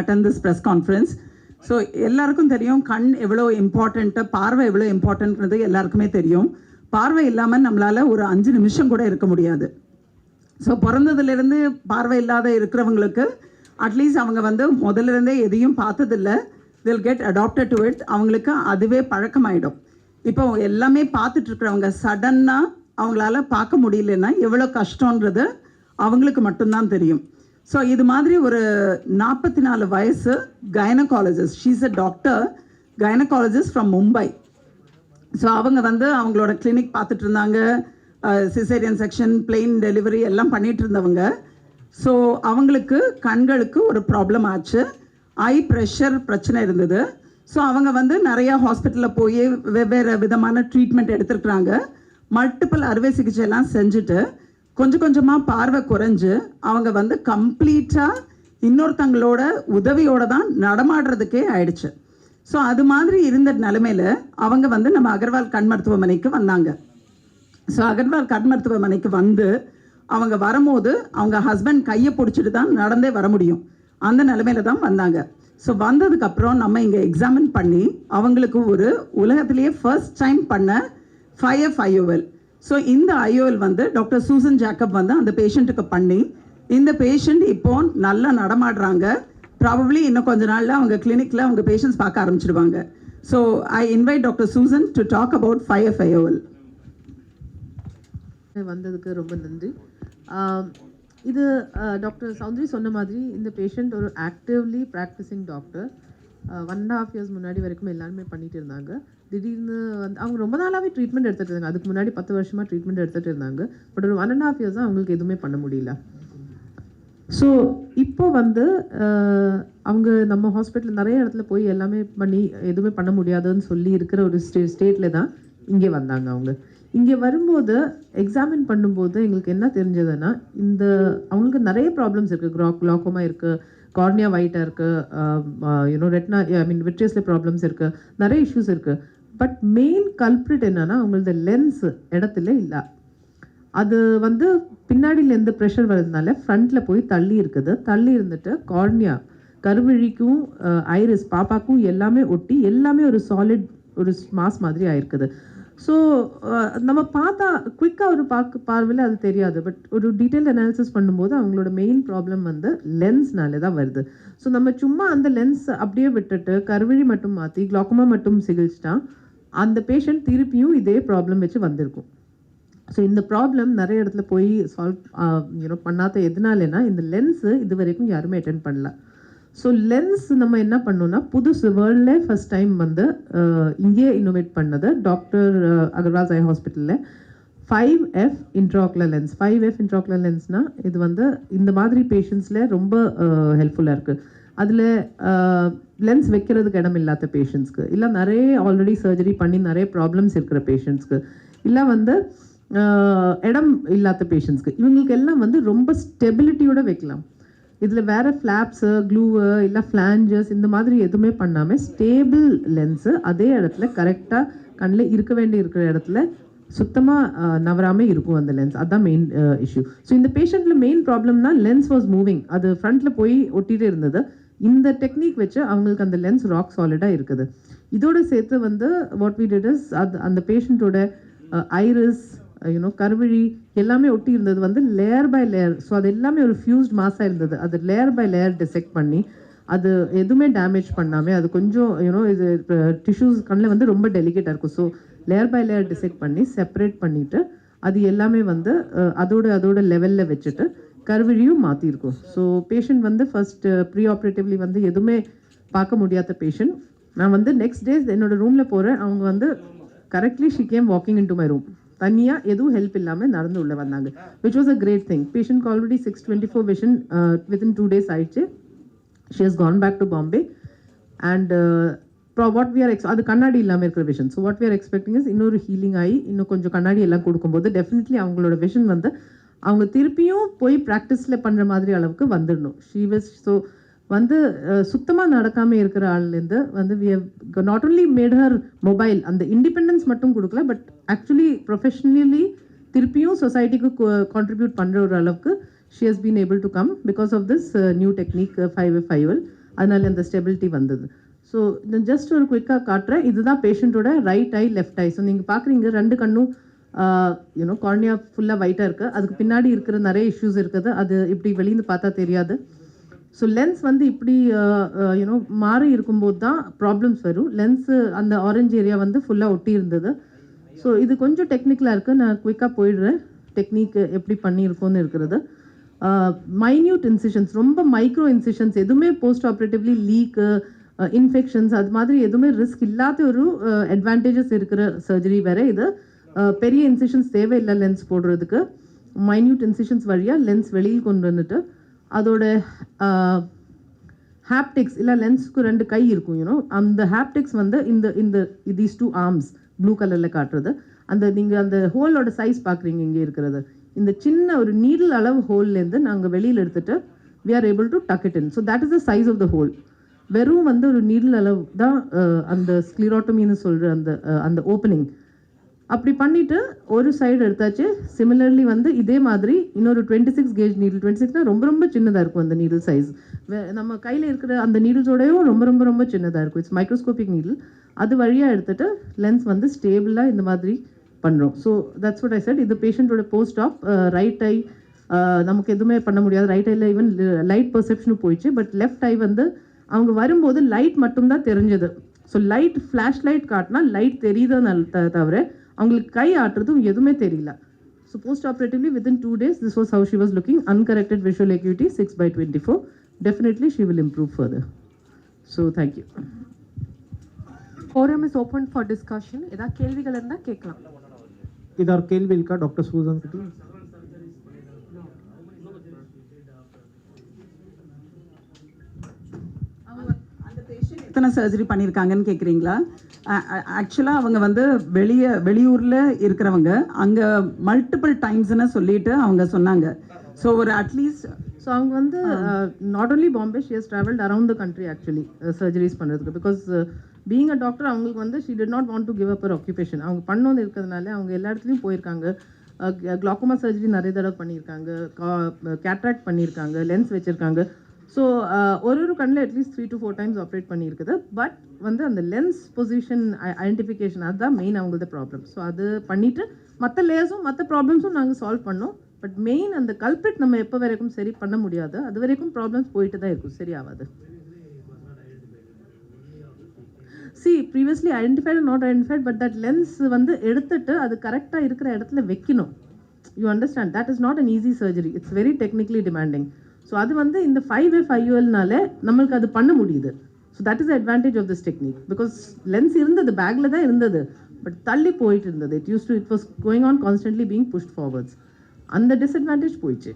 attend this press conference. So எல்லாருக்கும் தெரியும் கண் எவ்வளோ இம்பார்ட்டண்ட்டு, பார்வை எவ்வளோ இம்பார்ட்டன்ட்ன்றது எல்லாருக்குமே தெரியும். பார்வை இல்லாமல் நம்மளால் ஒரு 5 நிமிஷம் கூட இருக்க முடியாது. ஸோ பிறந்ததுலேருந்து பார்வை இல்லாத இருக்கிறவங்களுக்கு அட்லீஸ்ட் அவங்க வந்து முதல்லேருந்தே எதையும் பார்த்ததில்லை, they'll get adopted to it. அவங்களுக்கு அதுவே பழக்கமாயிடும். இப்போ எல்லாமே பார்த்துட்ருக்குறவங்க சடன்னாக அவங்களால பார்க்க முடியலன்னா எவ்வளோ கஷ்டன்றது அவங்களுக்கு மட்டும்தான் தெரியும். ஸோ இது மாதிரி ஒரு 44 வயசு gynaecologist, she's a doctor gynaecologist from Mumbai. So அவங்க வந்து அவங்களோட கிளினிக் பார்த்துட்டு இருந்தாங்க, சிசேரியன் செக்ஷன், பிளெயின் டெலிவரி எல்லாம் பண்ணிகிட்டு இருந்தவங்க. ஸோ அவங்களுக்கு கண்களுக்கு ஒரு ப்ராப்ளம் ஆச்சு, ஐ ப்ரெஷர் பிரச்சனை இருந்தது. ஸோ அவங்க வந்து நிறையா ஹாஸ்பிட்டலில் போய் வெவ்வேறு விதமான ட்ரீட்மெண்ட் எடுத்துருக்குறாங்க, மல்டிபிள் அறுவை சிகிச்சையெல்லாம் செஞ்சுட்டு கொஞ்சம் கொஞ்சமாக பார்வை குறைஞ்சு அவங்க வந்து கம்ப்ளீட்டாக இன்னொருத்தங்களோட உதவியோடு தான் நடமாடுறதுக்கே ஆயிடுச்சு. ஸோ அது மாதிரி இருந்த நிலைமையில் அவங்க வந்து நம்ம அகர்வால் கண் மருத்துவமனைக்கு வந்தாங்க. ஸோ அகர்வால் கண் மருத்துவமனைக்கு வந்து அவங்க வரும்போது அவங்க ஹஸ்பண்ட் கையை பிடிச்சிட்டு தான் நடந்தே வர முடியும், அந்த நிலைமையில தான் வந்தாங்க. ஸோ வந்ததுக்கப்புறம் நம்ம இங்கே எக்ஸாமின் பண்ணி அவங்களுக்கு ஒரு உலகத்திலேயே ஃபர்ஸ்ட் டைம் பண்ண 5F IOL. ஸோ இந்த IOL வந்து டாக்டர் சூசன் ஜேக்கப் வந்து அந்த பேஷண்ட்டுக்கு பண்ணி இந்த பேஷண்ட் இப்போ நல்லா நடமாடுறாங்க. ப்ராபப்ளி இன்னும் கொஞ்ச நாளில் அவங்க கிளினிக்கில் அவங்க பேஷண்ட்ஸ் பார்க்க ஆரம்பிச்சிடுவாங்க. So I invite doctor Susan to talk about 5F IOL. வந்ததுக்கு ரொம்ப நன்றி. இது டாக்டர் சௌந்தரி சொன்ன மாதிரி இந்த பேஷண்ட் ஒரு ஆக்டிவ்லி ப்ராக்டிசிங் டாக்டர். 1.5 years முன்னாடி வரைக்கும் எல்லாருமே பண்ணிட்டு இருந்தாங்க. திடீர்னு வந்து அவங்க ரொம்ப நாளாகவே ட்ரீட்மெண்ட் எடுத்துகிட்டு இருந்தாங்க. அதுக்கு முன்னாடி 10 வருஷமாக ட்ரீட்மெண்ட் எடுத்துகிட்டு இருந்தாங்க. பட் ஒரு 1.5 years தான் அவங்களுக்கு எதுவுமே பண்ண முடியல. ஸோ இப்போ வந்து அவங்க நம்ம ஹாஸ்பிட்டல் நிறைய இடத்துல போய் எல்லாமே பண்ணி எதுவுமே பண்ண முடியாதுன்னு சொல்லி இருக்கிற ஒரு ஸ்டேட்டில் தான் இங்கே வந்தாங்க. அவங்க இங்கே வரும்போது எக்ஸாமின் பண்ணும்போது எங்களுக்கு என்ன தெரிஞ்சதுன்னா, அவங்களுக்கு நிறைய ப்ராப்ளம்ஸ் இருக்குது. குளாக்கோமா இருக்குது, கார்னியா வைட்டாக இருக்குது, ரெட்னா விட்ரியஸில் ப்ராப்ளம்ஸ் இருக்குது, நிறைய இஷ்யூஸ் இருக்குது. பட் மெயின் கல்ப்ரிட் என்னன்னா அவங்களது லென்ஸ் இடத்துல இல்லை. அது வந்து பின்னாடியிலேருந்து ப்ரெஷர் வர்றதுனால ஃப்ரண்ட்டில் போய் தள்ளி இருக்குது. தள்ளி இருந்துட்டு கார்னியா, கருவிழிக்கும் ஐரிஸ் பாப்பாக்கும் எல்லாமே ஒட்டி எல்லாமே ஒரு சாலிட் ஒரு மாஸ் மாதிரி ஆயிருக்குது. ஸோ நம்ம பார்த்தா குயிக்காக ஒரு பார்வையில் அது தெரியாது. பட் ஒரு டீட்டெயில் அனாலிசிஸ் பண்ணும்போது அவங்களோட மெயின் ப்ராப்ளம் வந்து லென்ஸ்னாலே தான் வருது. ஸோ நம்ம சும்மா அந்த லென்ஸ் அப்படியே விட்டுட்டு கருவிழி மட்டும் மாற்றி குளாக்கோமா மட்டும் சிகிச்சா அந்த பேஷண்ட் திருப்பியும் இதே ப்ராப்ளம் வச்சு வந்திருக்கும். ஸோ இந்த ப்ராப்ளம் நிறைய இடத்துல போய் சால்வ் பண்ணாத எதனாலனா இந்த லென்ஸு இது வரைக்கும் யாருமே அட்டென்ட் பண்ணல. ஸோ லென்ஸ் நம்ம என்ன பண்ணோம்னா புதுசு வேர்ல்ட்ல ஃபர்ஸ்ட் டைம் வந்து இங்கே இன்னோவேட் பண்ணது டாக்டர் அகர்வால் ஐ ஹாஸ்பிட்டலில் 5F intraocular lens. 5F intraocular லென்ஸ்னால் இது வந்து இந்த மாதிரி பேஷண்ட்ஸில் ரொம்ப ஹெல்ப்ஃபுல்லாக இருக்குது. அதில் லென்ஸ் வைக்கிறதுக்கு இடம் இல்லாத பேஷண்ட்ஸ்க்கு, இல்லை நிறைய ஆல்ரெடி சர்ஜரி பண்ணி நிறைய ப்ராப்ளம்ஸ் இருக்கிற பேஷண்ட்ஸ்க்கு, இல்லை வந்து இடம் இல்லாத பேஷண்ட்ஸ்க்கு, இவங்களுக்கு எல்லாம் வந்து ரொம்ப ஸ்டெபிலிட்டியோட வைக்கலாம். இதில் வேறு ஃப்ளாப்ஸு, க்ளூவு, இல்லை ஃப்ளான்ஜஸ் இந்த மாதிரி எதுவுமே பண்ணாமல் ஸ்டேபிள் லென்ஸு அதே இடத்துல கரெக்டாக கண்ணில் இருக்க வேண்டிய இருக்கிற இடத்துல சுத்தமாக நவராமல் இருக்கும் அந்த லென்ஸ். அதுதான் மெயின் இஷ்யூ. ஸோ இந்த பேஷண்ட்டில் மெயின் ப்ராப்ளம்னா லென்ஸ் வாஸ் மூவிங், அது ஃப்ரண்ட்டில் போய் ஒட்டிகிட்டே இருந்தது. இந்த டெக்னிக் வச்சு அவங்களுக்கு அந்த லென்ஸ் ராக் சாலிடாக இருக்குது. இதோடு சேர்த்து வந்து வாட் வி டிட் இஸ் அந்த பேஷண்ட்டோட ஐரிஸ், கருவிழி எல்லாமே ஒட்டி இருந்தது வந்து லேயர் பை லேயர். ஸோ அது எல்லாமே ஒரு ஃபியூஸ்ட் மாஸாக இருந்தது. அது லேயர் பை லேயர் டிசெக்ட் பண்ணி அது எதுவுமே டேமேஜ் பண்ணாமல், அது கொஞ்சம் இது டிஷ்யூஸ் கண்ணில் வந்து ரொம்ப டெலிகேட்டாக இருக்கும். So layer by layer dissect பண்ணி செப்பரேட் பண்ணிவிட்டு அது எல்லாமே வந்து அதோட லெவலில் வச்சுட்டு கருவிழியும் மாற்றிருக்கும். ஸோ பேஷண்ட் வந்து ஃபர்ஸ்ட் ப்ரீ ஆப்ரேட்டிவ்லி வந்து எதுவுமே பார்க்க முடியாத பேஷண்ட். நான் வந்து நெக்ஸ்ட் டே என்னோட ரூமில் போகிறேன். அவங்க வந்து correctly she came walking into my room. தனியாக எதுவும் ஹெல்ப் இல்லாமல் நடந்து உள்ள வந்தாங்க, which was a great thing. பேஷண்ட்க்கு ஆல்ரெடி 624 விஷன் வித்தின் 2 days ஆயிடுச்சு. She has gone back to Bombay and what we are அது கண்ணாடி இல்லாமல் இருக்கிற vision. So what we are expecting is இன்னொரு ஹீலிங் ஆகி இன்னும் கொஞ்சம் கண்ணாடி எல்லாம் கொடுக்கும்போது டெஃபினெட்லி அவங்களோட விஷன் வந்து அவங்க திருப்பியும் போய் ப்ராக்டிஸில் பண்ணுற மாதிரி அளவுக்கு வந்துடணும். ஷீ வாஸ் ஸோ வந்து சுத்தமாக நடக்காமல் இருக்கிற ஆள்லேருந்து வந்து we have not only made her mobile, அந்த இண்டிபெண்டன்ஸ் மட்டும் கொடுக்கல, பட் ஆக்சுவலி ப்ரொஃபஷ்னலி திருப்பியும் சொசைட்டிக்கு கான்ட்ரிபியூட் பண்ணுற ஒரு அளவுக்கு she has been able to come because of this new technique 5F IOL. அதனால அந்த ஸ்டெபிலிட்டி வந்தது. ஸோ ஜஸ்ட் ஒரு குயிக்காக காட்டுறேன். இதுதான் பேஷண்ட்டோட right eye left eye. So நீங்கள் பார்க்குறீங்க ரெண்டு கண்ணும் யூனோ கார்னியா ஃபுல்லாக ஒயிட்டாக இருக்குது. அதுக்கு பின்னாடி இருக்கிற நிறைய இஷ்யூஸ் இருக்குது. அது இப்படி வெளியிருந்து பார்த்தா தெரியாது. ஸோ லென்ஸ் வந்து இப்படி யூனோ மாறி இருக்கும்போது தான் ப்ராப்ளம்ஸ் வரும். லென்ஸு அந்த ஆரஞ்சு ஏரியா வந்து ஃபுல்லாக ஒட்டி இருந்தது. ஸோ இது கொஞ்சம் டெக்னிக்கலாக இருக்குது. நான் குயிக்காக போயிடுறேன். டெக்னிக் எப்படி பண்ணியிருக்கோன்னு இருக்கிறது. மைன்யூட் இன்சிஷன்ஸ், ரொம்ப மைக்ரோ இன்சிஷன்ஸ், எதுவுமே போஸ்ட் ஆப்ரேட்டிவ்லி லீக்கு இன்ஃபெக்ஷன்ஸ் அது மாதிரி எதுவுமே ரிஸ்க் இல்லாத ஒரு அட்வான்டேஜஸ் இருக்கிற சர்ஜரி வேறு இது. பெரிய இன்சிஷன்ஸ் தேவையில்லை லென்ஸ் போடுறதுக்கு. மைன்யூட் இன்சிஷன்ஸ் வழியாக லென்ஸ் வெளியில் கொண்டு வந்துட்டு அதோட ஹாப்டிக்ஸ் இல்லை லென்ஸுக்கு ரெண்டு கை இருக்கும் யூனோ, அந்த ஹாப்டிக்ஸ் வந்து இந்த இந்த தீஸ் டூ ஆர்ம்ஸ் ப்ளூ கலரில் காட்டுறது. அந்த நீங்கள் அந்த ஹோலோட சைஸ் பார்க்குறீங்க இங்கே இருக்கிறது. இந்த சின்ன ஒரு நீடில் அளவு ஹோல்லேருந்து நாங்கள் வெளியில் எடுத்துகிட்டு we are able to tuck it in. So that is the size of the hole. வெறும் வந்து ஒரு நீடில் அளவு தான் அந்த ஸ்க்ளிரோட்டமின்னு சொல்கிற அந்த அந்த ஓப்பனிங். அப்படி பண்ணிவிட்டு ஒரு சைடு எடுத்தாச்சு. சிமிலர்லி வந்து இதே மாதிரி இன்னொரு 26 கேஜ் நீடில், 26னா ரொம்ப ரொம்ப சின்னதாக இருக்கும் அந்த நீடில் சைஸ். நம்ம கையில் இருக்கிற அந்த நீடில்ஸோடையும் ரொம்ப ரொம்ப ரொம்ப சின்னதாக இருக்கும். It's microscopic needle. அது வழியாக எடுத்துகிட்டு லென்ஸ் வந்து ஸ்டேபிளாக இந்த மாதிரி பண்ணுறோம். So that's what I set. இது பேஷண்ட்டோட போஸ்ட் ஆப் ரைட் ஐ நமக்கு எதுவுமே பண்ண முடியாது. ரைட் ஐயில் ஈவன் லைட் பர்செப்ஷனும் போயிடுச்சு. பட் லெஃப்ட் ஐ வந்து அவங்க வரும்போது லைட் மட்டும்தான் தெரிஞ்சது. ஸோ லைட் ஃப்ளாஷ் லைட் காட்டினா லைட் தெரியுதுன்னு தவிர அவங்களுக்கு கை ஆட்டுறதும் எதுவுமே தெரியல. So post operatively within 2 days this was how she was looking. Uncorrected visual acuity 6/24. Definitely she will improve further. So thank you. Forum is open for discussion. ஏதா கேள்விகள் இருந்தா கேட்கலாம். इधर केल्वी का डॉक्टर सूजन किटी எத்தனை சர்ஜரி பண்ணியிருக்காங்கன்னு கேட்குறீங்களா? ஆக்சுவலாக அவங்க வந்து வெளியூரில் இருக்கிறவங்க அங்கே மல்டிபிள் டைம்ஸ்ன்னு சொல்லிட்டு அவங்க சொன்னாங்க. ஸோ ஒரு அட்லீஸ்ட் ஸோ அவங்க வந்து not only Bombay, she has travelled around the country actually surgeries பண்ணுறதுக்கு. பிகாஸ் பீயிங் அ டாக்டர் அவங்களுக்கு வந்து she did not want to give up அர் ஆக்குபேஷன். அவங்க பண்ணோன்னு இருக்கிறதுனால அவங்க எல்லா இடத்துலையும் போயிருக்காங்க. கிளாக்கோமா சர்ஜரி நிறைய தடவை பண்ணியிருக்காங்க, கேட்ராக்ட் பண்ணியிருக்காங்க, லென்ஸ் வச்சுருக்காங்க. ஸோ ஒரு கண்ணில் அட்லீஸ்ட் 3 to 4 times ஆப்ரேட் பண்ணியிருக்குது. பட் வந்து அந்த லென்ஸ் பொசிஷன் ஐடென்டிஃபிகேஷன் அதுதான் மெயின் அவங்களது ப்ராப்ளம். ஸோ அது பண்ணிவிட்டு மற்ற லேயர்ஸும் மற்ற ப்ராப்ளம்ஸும் நாங்கள் சால்வ் பண்ணோம். பட் மெயின் அந்த கல்பிரிட் நம்ம எப்போ வரைக்கும் சரி பண்ண முடியாது. அது வரைக்கும் ப்ராப்ளம்ஸ் போயிட்டு தான் இருக்கும், சரி ஆகாது. See, previously identified or not identified, but that lens வந்து எடுத்துட்டு அது கரெக்டாக இருக்கிற இடத்துல வைக்கணும். You understand? That is not an easy surgery. It's very technically demanding. So அது வந்து இந்த 5F IOLனால நம்மளுக்கு அது பண்ண முடியுது. So that is advantage of this technique. Because lens இருந்தது, பேக்கில் தான் இருந்தது, பட் தள்ளி போயிட்டு இருந்தது. It was going on constantly being pushed forwards. அந்த டிஸ்அட்வான்டேஜ் போயிடுச்சு.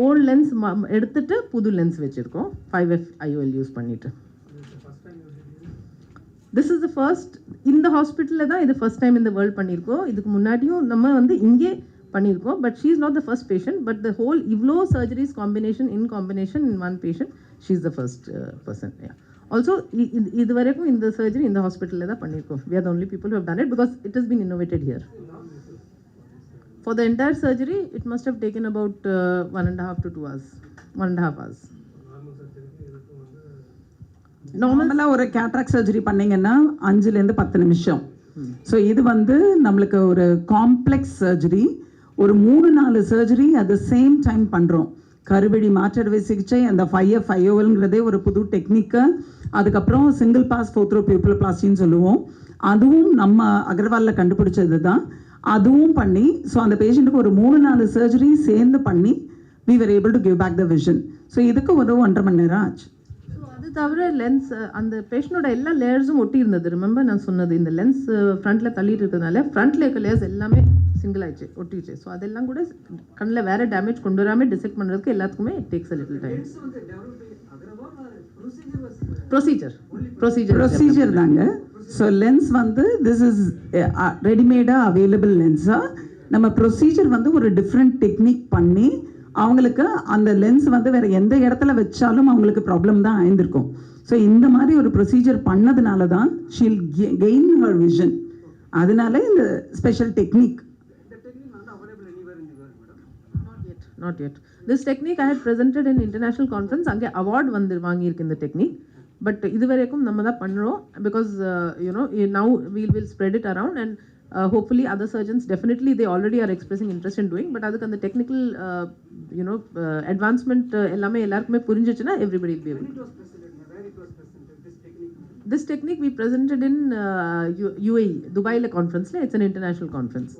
ஓல்டு லென்ஸ் எடுத்துட்டு புது லென்ஸ் வச்சுருக்கோம் 5F IOL யூஸ் பண்ணிட்டு. திஸ் இஸ் த ஃபர்ஸ்ட் இந்த ஹாஸ்பிட்டலில் தான் இது ஃபர்ஸ்ட் டைம் இந்த வேர்ல்ட் பண்ணியிருக்கோம். இதுக்கு முன்னாடியும் நம்ம வந்து இங்கே பண்ணியிருக்கோம். But she is not the first patient. But the whole இவ்வளோ surgeries combination in one patient she is the first person. Also இது வரைக்கும் இந்த சர்ஜரி இந்த ஹாஸ்பிட்டலில் தான் பண்ணியிருக்கோம். We are the only people who have done it because it has been innovated here. For the entire surgery, it must have taken about 1.5 to 2 hours. 1.5 hours. நார்மலாக ஒரு cataract surgery பண்ணிங்கன்னா 5லேருந்து 10 நிமிஷம். ஸோ இது வந்து நம்மளுக்கு ஒரு காம்ப்ளெக்ஸ் சர்ஜரி. ஒரு 3-4 surgery at the same time பண்ணுறோம். கருவழி மாற்றறுவை சிகிச்சை, அந்த 5F IOLங்கிறதே ஒரு புது டெக்னிக்கு. அதுக்கப்புறம் சிங்கிள் பாஸ் ஃபோத்ரோ பியூப்பிளோபிளாஸ்டின்னு சொல்லுவோம். அதுவும் நம்ம அகர்வாலில் கண்டுபிடிச்சது தான். அதுவும் பண்ணி ஸோ அந்த பேஷண்ட்டுக்கு ஒரு 3-4 சர்ஜரி சேர்ந்து பண்ணி we were able to give back the vision. So இதுக்கு ஒரு 1.5 மணி நேரம் ஆச்சு. ஸோ அது தவிர லென்ஸ் அந்த பேஷண்டோட எல்லா லேயர்ஸும் ஒட்டி இருந்தது. ரிமெம்பர் நான் சொன்னது, இந்த லென்ஸ் ஃப்ரண்ட்டில் தள்ளிட்டு இருக்கிறதுனால ஃப்ரண்ட்டில் இருக்க லேயர்ஸ் எல்லாமே சிங்கிள் ஆயிடுச்சு, ஒட்டிடுச்சு. ஸோ அதெல்லாம் கூட கண்ணில் வேறு டேமேஜ் கொண்டு வராமல் டிசெக்ட் பண்ணுறதுக்கு எல்லாத்துக்குமே it takes a little time. Procedure தாங்க. ஸோ லென்ஸ் வந்து திஸ் இஸ் ரெடிமேடாக அவைலபிள் லென்ஸாக. நம்ம ப்ரொசீஜர் வந்து ஒரு டிஃப்ரெண்ட் டெக்னிக் பண்ணி அவங்களுக்கு அந்த லென்ஸ் வந்து வேறு எந்த இடத்துல வச்சாலும் அவங்களுக்கு ப்ராப்ளம் தான் ஆயிருந்திருக்கும். ஸோ இந்த மாதிரி ஒரு ப்ரொசீஜர் பண்ணதுனால தான் ஷீல் கெயின் ஹர் விஷன். அதனால இந்த special technique not yet. This technique I had presented in international conference. அங்கே award வாங்கியிருக்கு இந்த technique. But இதுவரைக்கும் நம்ம தான் பண்றோம் because now we will spread it around and hopefully other surgeons definitely they already are expressing interest in doing. But அதுக்கு அந்த technical advancement எல்லாமே எல்லாருக்குமே புரிஞ்சிச்சுன்னா everybody will be able to. This technique we presented in UAE, Dubai conference. It's an international conference.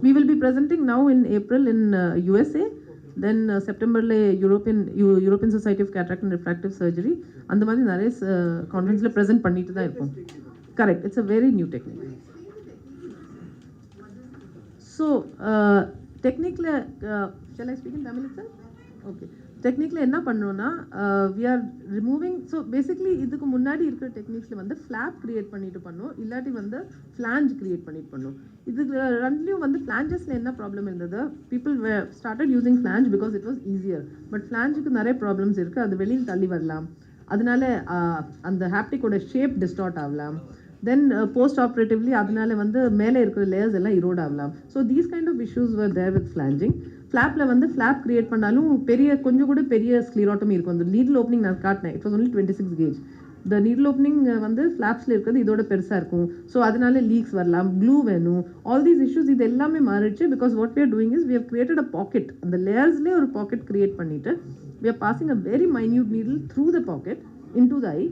We will be presenting now in April in USA, then September European Society of Cataract and Refractive Surgery. அந்த மாதிரி நிறைய கான்ஃபரன்ஸ்ல present பண்ணிட்டு தான் இருக்கோம். Correct, it's a very new technique. So technically, shall I speak in Tamil itself? Okay. டெக்னிக்கில் என்ன பண்ணோன்னா we are removing. So basically இதுக்கு முன்னாடி இருக்கிற டெக்னிக்ஸில் வந்து ஃப்ளாப் க்ரியேட் பண்ணிட்டு பண்ணோம், இல்லாட்டி வந்து ஃப்ளாஞ்ச் க்ரியேட் பண்ணிட்டு பண்ணோம். இதுக்கு ரெண்டுலேயும் வந்து ஃப்ளாஞ்சஸில் என்ன ப்ராப்ளம் இருந்தது, people started using flange because it was easier. But ஃப்ளாஞ்சுக்கு நிறைய ப்ராப்ளம்ஸ் இருக்குது, அது வெளியில் தள்ளி வரலாம், அதனால அந்த ஹாப்டிக்கோட ஷேப் டிஸ்டார்ட் ஆகலாம். தென் போஸ்ட் ஆப்ரேட்டிவ்லி அதனால வந்து மேலே இருக்கிற லேயர்ஸ் எல்லாம் இரோட் ஆகலாம். So these kind of issues were there with flanging. ஃப்ளாப்பில் வந்து ஃப்ளாப் கிரியேட் பண்ணாலும் கொஞ்சம் கூட பெரிய ஸ்க்ளீரோட்டமி இருக்கும். அந்த நீடில் ஓப்பனிங் நான் காட்டினேன், இட் வாஸ் ஒன்லி 26 gauge. இந்த நீடில் ஓப்பனிங் வந்து ஃப்ளாப்ஸில் இருக்கிறது இதோட பெருசாக இருக்கும். ஸோ அதனால லீக்ஸ் வரலாம், க்ளூ வேணும், ஆல் தீஸ் இஷ்யூஸ் இது எல்லாமே மாறிடுச்சு. Because what we are doing is we have created a pocket. அந்த லேயர்ஸ்லேயே ஒரு பாக்கெட் கிரியேட் பண்ணிட்டு we are passing a very minute needle through the pocket into the eye.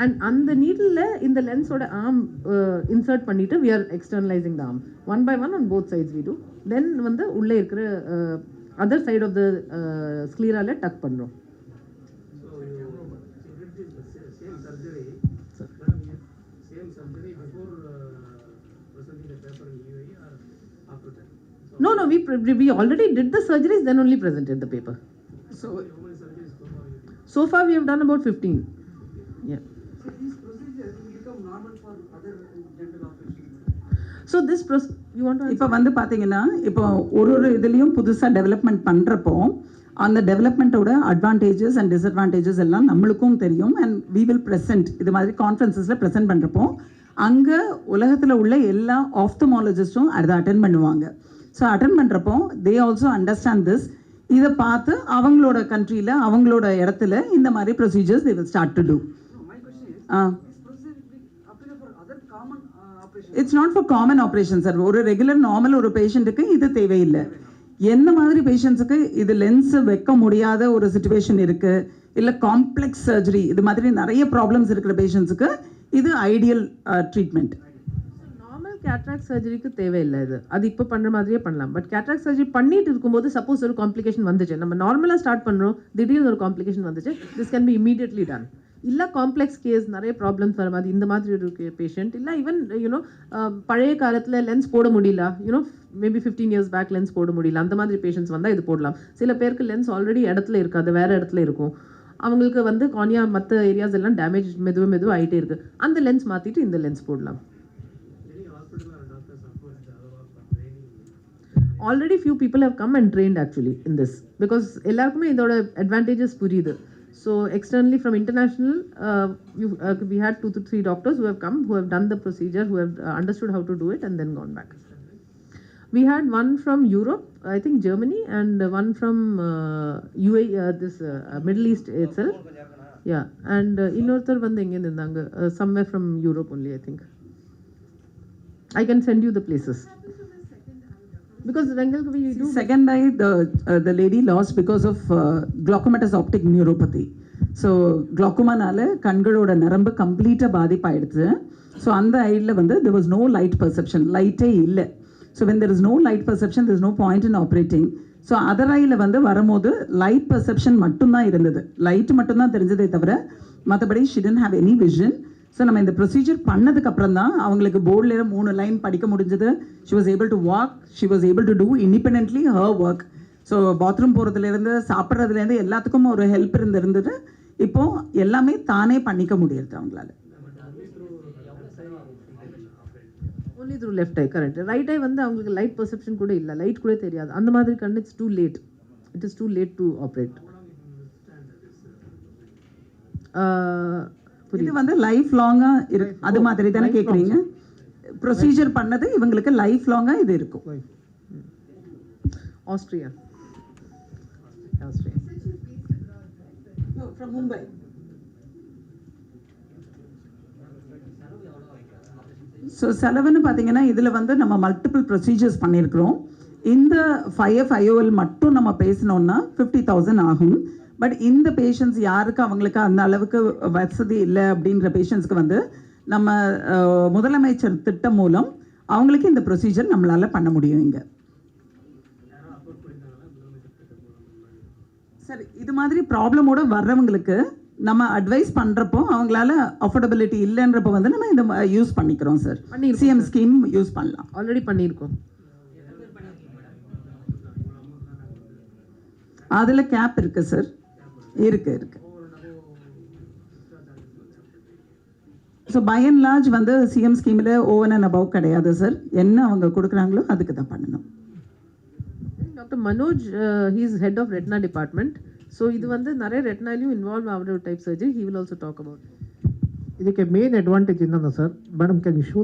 And அந்த needle இந்த லென்ஸோட ஆர்ம் இன்சர்ட் பண்ணிட்டு we are externalising the arm one by one on both sides we do. Then வந்து உள்ளே இருக்கிற other side of the ஸ்க்ளீரால tuck பண்ணுறோம். No, we already did the surgeries, then only presented the paper. So far we have done about 15. Yeah. So these procedures will become normal for other dental operations. So this you want to இப்போ வந்து பார்த்தீங்கன்னா இப்போ ஒரு இதுலேயும் புதுசாக development பண்ணுறப்போ அந்த டெவலப்மெண்ட்டோட advantages and disadvantages எல்லாம் நம்மளுக்கும் தெரியும். அண்ட் வி வில் ப்ரெசென்ட் இது மாதிரி கான்ஃபரன்சஸில் ப்ரெசென்ட் பண்ணுறப்போ அங்கே உலகத்தில் உள்ள எல்லா ஆப்தமாலஜிஸ்ட்டும் அதை அட்டென்ட் பண்ணுவாங்க. ஸோ அட்டென்ட் பண்ணுறப்போ தே ஆல்சோ அண்டர்ஸ்டாண்ட் திஸ். இதை பார்த்து அவங்களோட கண்ட்ரியில் அவங்களோட இடத்துல இந்த மாதிரி procedures they will start to do. It's not for common operation sir. ஒரு ரெகுலர் நார்மல் ஒரு பேஷண்ட்டுக்கு இது தேவையில்லை. எந்த மாதிரி பேஷண்ட்ஸுக்கு இது லென்ஸ் வைக்க முடியாத ஒரு சுச்சுவேஷன் இருக்குது, இல்லை காம்ப்ளெக்ஸ் சர்ஜரி, இது மாதிரி நிறைய ப்ராப்ளம்ஸ் இருக்கிற பேஷண்ட்ஸுக்கு இது ஐடியல் ட்ரீட்மெண்ட். நார்மல் கேட்ராக்ட் சர்ஜரிக்கு தேவையில்லை இது, அது இப்போ பண்ணுற மாதிரியே பண்ணலாம். பட் கேட்ராக்ட் சர்ஜரி பண்ணிட்டு இருக்கும்போது சப்போஸ் ஒரு காம்ப்ளிகேஷன் வந்துச்சு, நம்ம நார்மலாக ஸ்டார்ட் பண்ணுறோம், திடீர்னு ஒரு காம்ப்ளிகேஷன் வந்துச்சு, this can be immediately done. இல்லை காம்ப்ளெக்ஸ் கேஸ் நிறைய ப்ராப்ளம்ஸ் வர மாதிரி இந்த மாதிரி ஒரு பேஷண்ட், இல்லை ஈவன் பழைய காலத்தில் லென்ஸ் போட முடியல, மேபி 15 years பேக் லென்ஸ் போட முடியல, அந்த மாதிரி பேஷண்ட்ஸ் வந்தால் இது போடலாம். சில பேருக்கு லென்ஸ் ஆல்ரெடி இடத்துல இருக்காது, வேறு இடத்துல இருக்கும், அவங்களுக்கு வந்து கார்னியா மற்ற ஏரியாஸ் எல்லாம் டேமேஜ் மெதுவாக ஆகிட்டே இருக்குது, அந்த லென்ஸ் மாற்றிட்டு இந்த லென்ஸ் போடலாம். Already few people have come and trained actually in this because எல்லாருக்குமே இதோட advantages புரியுது. So externally from international, we had 2 to 3 doctors who have come, who have done the procedure, who have understood how to do it and then gone back. We had one from Europe, I think Germany, and one from UAE, Middle East itself. Yeah, and இன்னொருத்தர் வந்து எங்க இருந்தாங்க, somewhere from Europe only, I think. I can send you the places. Because we do second eye, the lady lost because of glaucomatous optic neuropathy. So glaucoma-நால கண்களோட நரம்பு கம்ப்ளீட்டாக பாதிப்பாயிடுச்சு. So அந்த idle வந்து there was no light perception, லைட்டே இல்லை. So when there is no light perception, there is no point in operating. So other ஐயில் வந்து வரும்போது light perception மட்டும்தான் இருந்தது, லைட் மட்டும்தான் தெரிஞ்சதே தவிர மற்றபடி she didn't have any vision. So நம்ம இந்த ப்ரொசீஜர் பண்ணதுக்கு அப்புறம் தான் அவங்களுக்கு போர்டில் 3 லைன் படிக்க முடிஞ்சது. she was able to walk, she was able to do independently her work. So bathroom போகிறதுலேருந்து சாப்பிட்றதுலேருந்து எல்லாத்துக்கும் ஒரு ஹெல்ப் இருந்தது. இப்போது எல்லாமே தானே பண்ணிக்க முடியுது அவங்களால. only through left eye, correct. Right eye வந்து அவங்களுக்கு லைட் பெர்செப்ஷன் கூட இல்லை, லைட் கூட தெரியாது, அந்த மாதிரி கண் it's too late, it is too late to operate. இது வந்து லைஃப் லாங்காக இருக்கு, அது மாதிரி தானே கேட்குறீங்க? ப்ரொசீஜர் பண்ணது இவங்களுக்கு லைஃப் லாங்காக இது இருக்கும். Austria from Mumbai. ஸோ செலவுன்னு பார்த்தீங்கன்னா இதில் வந்து நம்ம மல்டிபிள் ப்ரொசீஜர்ஸ் பண்ணியிருக்கிறோம். இந்த 5FIOL மட்டும் நம்ம பேசினோன்னா 50,000 ஆகும். பட் இந்த பேஷண்ட்ஸ் யாருக்கு அவங்களுக்கு அந்த அளவுக்கு வசதி இல்லை அப்படின்ற பேஷண்ட்ஸ்க்கு வந்து நம்ம முதலமைச்சர் திட்டம் மூலம் அவங்களுக்கு இந்த ப்ரொசீஜர் நம்மளால் பண்ண முடியும் இங்கே. சரி, இது மாதிரி ப்ராப்ளமோட வர்றவங்களுக்கு நம்ம அட்வைஸ் பண்ணுறப்போ அவங்களால அஃபோர்டபிலிட்டி இல்லைன்றப்போ வந்து நம்ம இந்த யூஸ் பண்ணிக்கிறோம் சார். சிஎம் ஸ்கீம் யூஸ் பண்ணலாம். ஆல்ரெடி பண்ணியிருக்கோம். அதில் கேப் இருக்குது சார். இருக்கு. ஸோ பை அண்ட் லார்ஜ் வந்து சிஎம் ஸ்கீமில் ஓவன் அண்ட் அபவ் கிடையாது சார். என்ன அவங்க கொடுக்குறாங்களோ அதுக்கு தான் பண்ணணும். Doctor Manoj he's head of retina department. So இது வந்து நிறைய ரெட்னாலையும் இன்வால்வ் ஆகிற type surgery. He will also talk about. ಇದಕ್ಕೆ ಮೇನ್ ಅಡ್ವಾಂಟೇಜ್ ಏನಂದ್ರೆ sir madam can you show